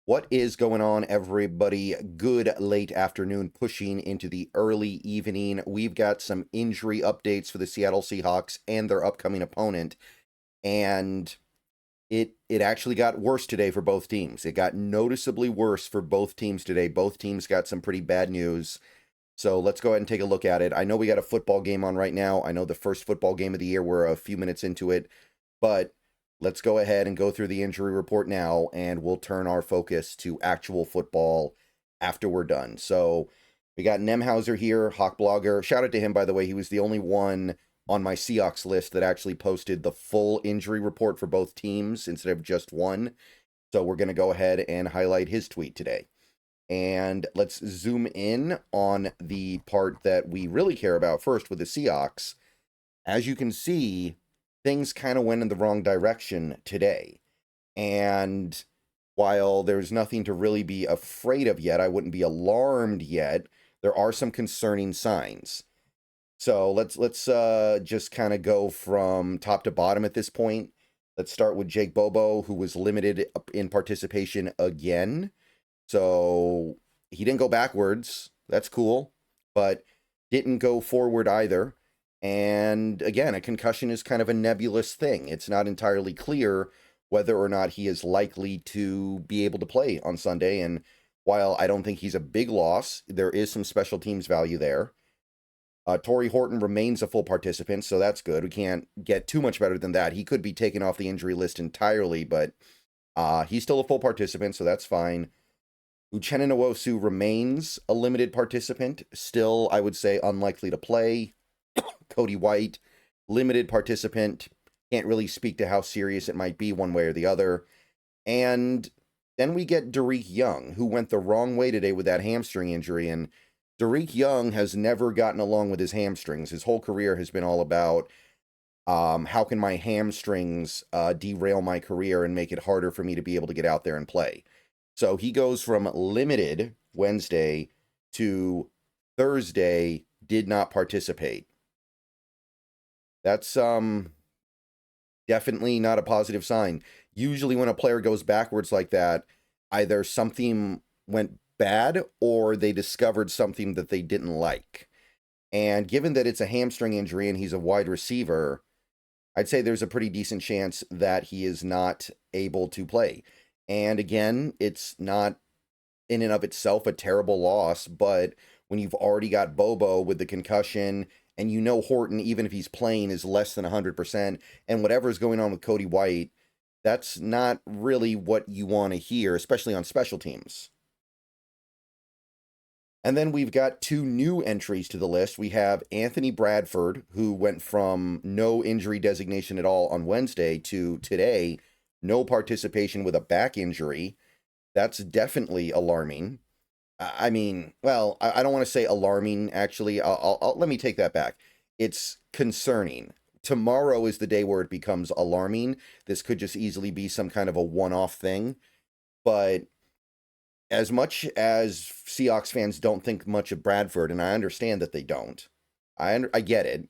What is going on, everybody? Good late afternoon, pushing into the early evening. We've got some injury updates for the Seattle Seahawks and their upcoming opponent, and it actually got worse today for both teams. It got noticeably worse for both teams today. Both teams got some pretty bad news. So let's go ahead and take a look at it. I know we got a football game on right now. I know the first football game of the year. We're a few minutes into it, but let's go ahead and go through the injury report now, and we'll turn our focus to actual football after we're done. So we got Nemhauser here, Hawk Blogger. Shout out to him, by the way. He was the only one on my Seahawks list that actually posted the full injury report for both teams instead of just one. So we're going to go ahead and highlight his tweet today. And let's zoom in on the part that we really care about first with the Seahawks. As you can see, things kind of went in the wrong direction today. And while there's nothing to really be afraid of yet, I wouldn't be alarmed yet, there are some concerning signs. So let's just kind of go from top to bottom at this point. Let's start with Jake Bobo, who was limited in participation again. So he didn't go backwards. That's cool. But didn't go forward either. And again, a concussion is kind of a nebulous thing. It's not entirely clear whether or not he is likely to be able to play on Sunday. And while I don't think he's a big loss, there is some special teams value there. Torrey Horton remains a full participant, so that's good. We can't get too much better than that. He could be taken off the injury list entirely, but he's still a full participant, so that's fine. Uchenna Nwosu remains a limited participant. Still, I would say, unlikely to play. Cody White, limited participant. Can't really speak to how serious it might be one way or the other. And then we get Derek Young, who went the wrong way today with that hamstring injury. And Derek Young has never gotten along with his hamstrings. His whole career has been all about how can my hamstrings derail my career and make it harder for me to be able to get out there and play. So he goes from limited Wednesday to Thursday, did not participate. That's definitely not a positive sign. Usually when a player goes backwards like that, either something went bad or they discovered something that they didn't like. And given that it's a hamstring injury and he's a wide receiver, I'd say there's a pretty decent chance that he is not able to play. And again, it's not in and of itself a terrible loss, but when you've already got Bobo with the concussion, and you know Horton, even if he's playing, is less than 100%, and whatever's going on with Cody White, that's not really what you want to hear, especially on special teams. And then we've got two new entries to the list. We have Anthony Bradford, who went from no injury designation at all on Wednesday to today, no participation with a back injury. That's definitely alarming. I mean, well, I don't want to say alarming, actually. Let me take that back. It's concerning. Tomorrow is the day where it becomes alarming. This could just easily be some kind of a one-off thing. But as much as Seahawks fans don't think much of Bradford, and I understand that they don't, I get it,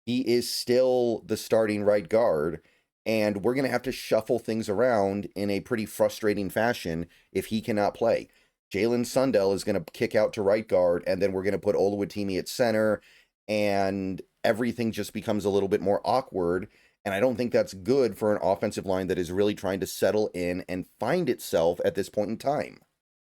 he is still the starting right guard, and we're going to have to shuffle things around in a pretty frustrating fashion if he cannot play. Jalen Sundell is going to kick out to right guard, and then we're going to put Oluwatimi at center, and everything just becomes a little bit more awkward, and I don't think that's good for an offensive line that is really trying to settle in and find itself at this point in time.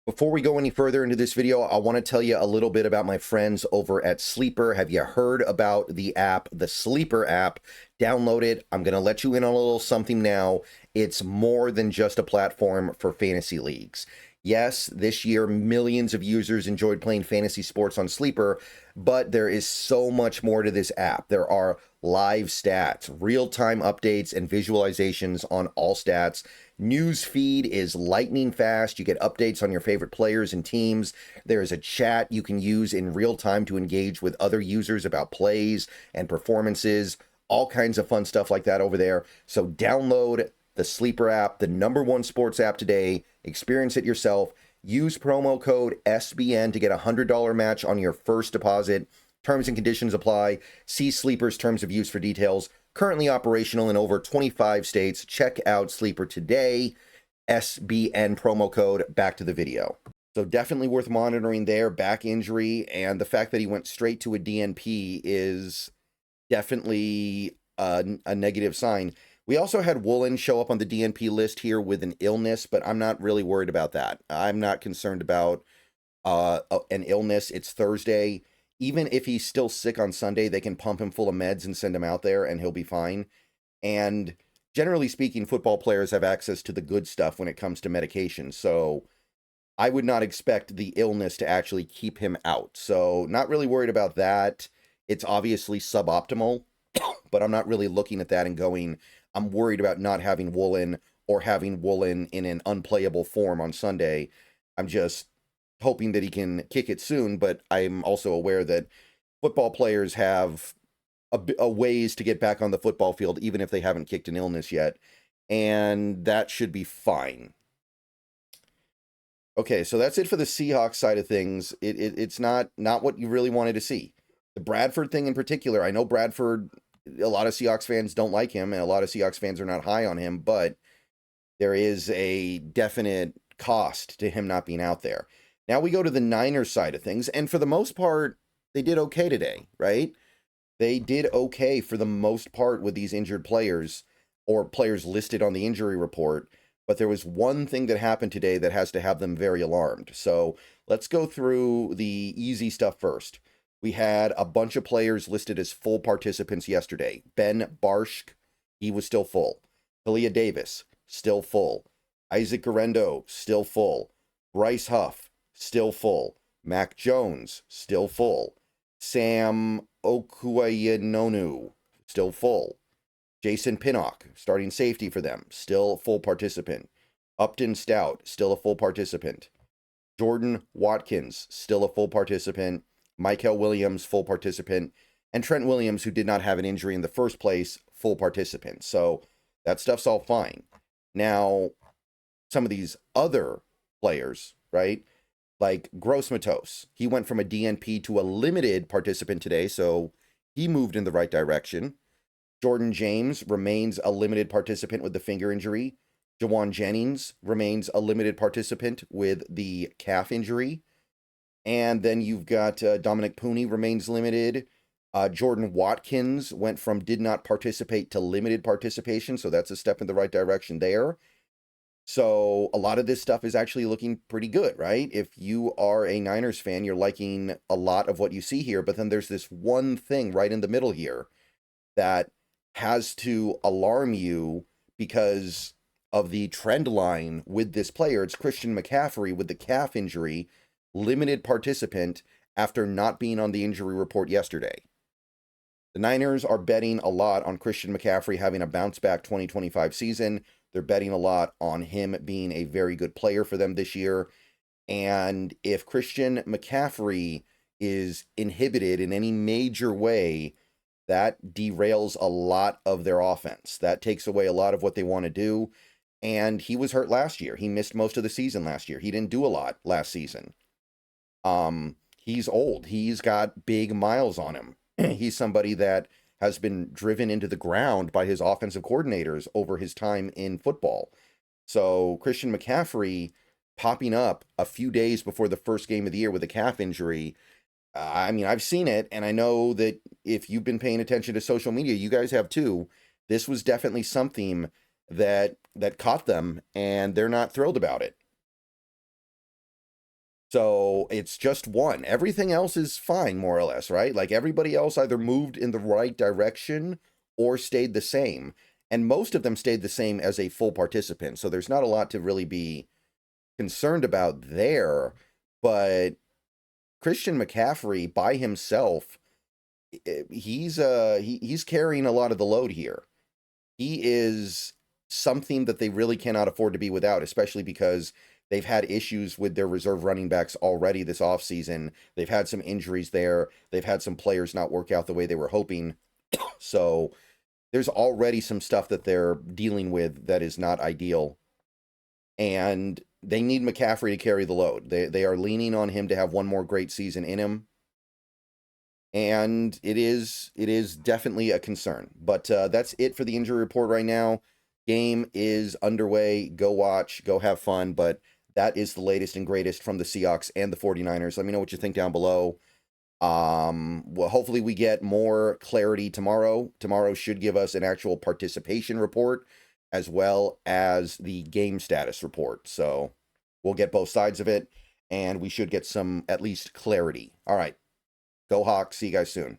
Before we go any further into this video, I want to tell you a little bit about my friends over at Sleeper. Have you heard about the app, the Sleeper app? Download it. I'm going to let you in on a little something now. It's more than just a platform for fantasy leagues. Yes, this year, millions of users enjoyed playing fantasy sports on Sleeper, but there is so much more to this app. There are live stats, real-time updates, and visualizations on all stats. News feed is lightning fast. You get updates on your favorite players and teams. There is a chat you can use in real time to engage with other users about plays and performances. All kinds of fun stuff like that over there. So download the Sleeper app, the #1 sports app today. Experience it yourself. Use promo code SBN to get a $100 match on your first deposit. Terms and conditions apply. See Sleeper's terms of use for details. Currently operational in over 25 states. Check out Sleeper today. SBN promo code. Back to the video. So definitely worth monitoring there. Back injury, and the fact that he went straight to a DNP is definitely a negative sign. We also had Woolen show up on the DNP list here with an illness, but I'm not really worried about that. I'm not concerned about an illness. It's Thursday. Even if he's still sick on Sunday, they can pump him full of meds and send him out there and he'll be fine. And generally speaking, football players have access to the good stuff when it comes to medication. So I would not expect the illness to actually keep him out. So not really worried about that. It's obviously suboptimal, but I'm not really looking at that and going, I'm worried about not having Woolen or having Woolen in an unplayable form on Sunday. I'm just hoping that he can kick it soon, but I'm also aware that football players have a ways to get back on the football field, even if they haven't kicked an illness yet, and that should be fine. Okay, so that's it for the Seahawks side of things. It's not what you really wanted to see. The Bradford thing in particular, I know Bradford, a lot of Seahawks fans don't like him, and a lot of Seahawks fans are not high on him, but there is a definite cost to him not being out there. Now we go to the Niners side of things, and for the most part, they did okay today, right? They did okay for the most part with these injured players or players listed on the injury report. But there was one thing that happened today that has to have them very alarmed. So let's go through the easy stuff first. We had a bunch of players listed as full participants yesterday. Ben Barshk, he was still full. Kalia Davis, still full. Isaac Garendo, still full. Bryce Huff, still full. Mac Jones, still full. Sam Okuayinonu, still full. Jason Pinnock, starting safety for them, still full participant. Upton Stout, still a full participant. Jordan Watkins, still a full participant. Michael Williams, full participant. And Trent Williams, who did not have an injury in the first place, full participant. So that stuff's all fine. Now, some of these other players, right? Like Grossmatos, he went from a DNP to a limited participant today, so he moved in the right direction. Jordan James remains a limited participant with the finger injury. Jawan Jennings remains a limited participant with the calf injury. And then you've got Dominic Pooney remains limited. Jordan Watkins went from did not participate to limited participation, so that's a step in the right direction there. So a lot of this stuff is actually looking pretty good, right? If you are a Niners fan, you're liking a lot of what you see here, but then there's this one thing right in the middle here that has to alarm you because of the trend line with this player. It's Christian McCaffrey with the calf injury, limited participant after not being on the injury report yesterday. The Niners are betting a lot on Christian McCaffrey having a bounce back 2025 season. They're betting a lot on him being a very good player for them this year. And if Christian McCaffrey is inhibited in any major way, that derails a lot of their offense. That takes away a lot of what they want to do. And he was hurt last year. He missed most of the season last year. He didn't do a lot last season. He's old. He's got big miles on him. He's somebody that has been driven into the ground by his offensive coordinators over his time in football. So Christian McCaffrey popping up a few days before the first game of the year with a calf injury, I mean, I've seen it, and I know that if you've been paying attention to social media, you guys have too. This was definitely something that caught them, and they're not thrilled about it. So it's just one. Everything else is fine, more or less, right? Like everybody else either moved in the right direction or stayed the same. And most of them stayed the same as a full participant. So there's not a lot to really be concerned about there. But Christian McCaffrey by himself, he's carrying a lot of the load here. He is something that they really cannot afford to be without, especially because they've had issues with their reserve running backs already this offseason. They've had some injuries there. They've had some players not work out the way they were hoping. So there's already some stuff that they're dealing with that is not ideal. And they need McCaffrey to carry the load. They are leaning on him to have one more great season in him. And it is definitely a concern. But that's it for the injury report right now. Game is underway. Go watch, go have fun. But that is the latest and greatest from the Seahawks and the 49ers. Let me know what you think down below. Well, hopefully we get more clarity tomorrow. Tomorrow should give us an actual participation report as well as the game status report. So we'll get both sides of it, and we should get some at least clarity. All right. Go Hawks. See you guys soon.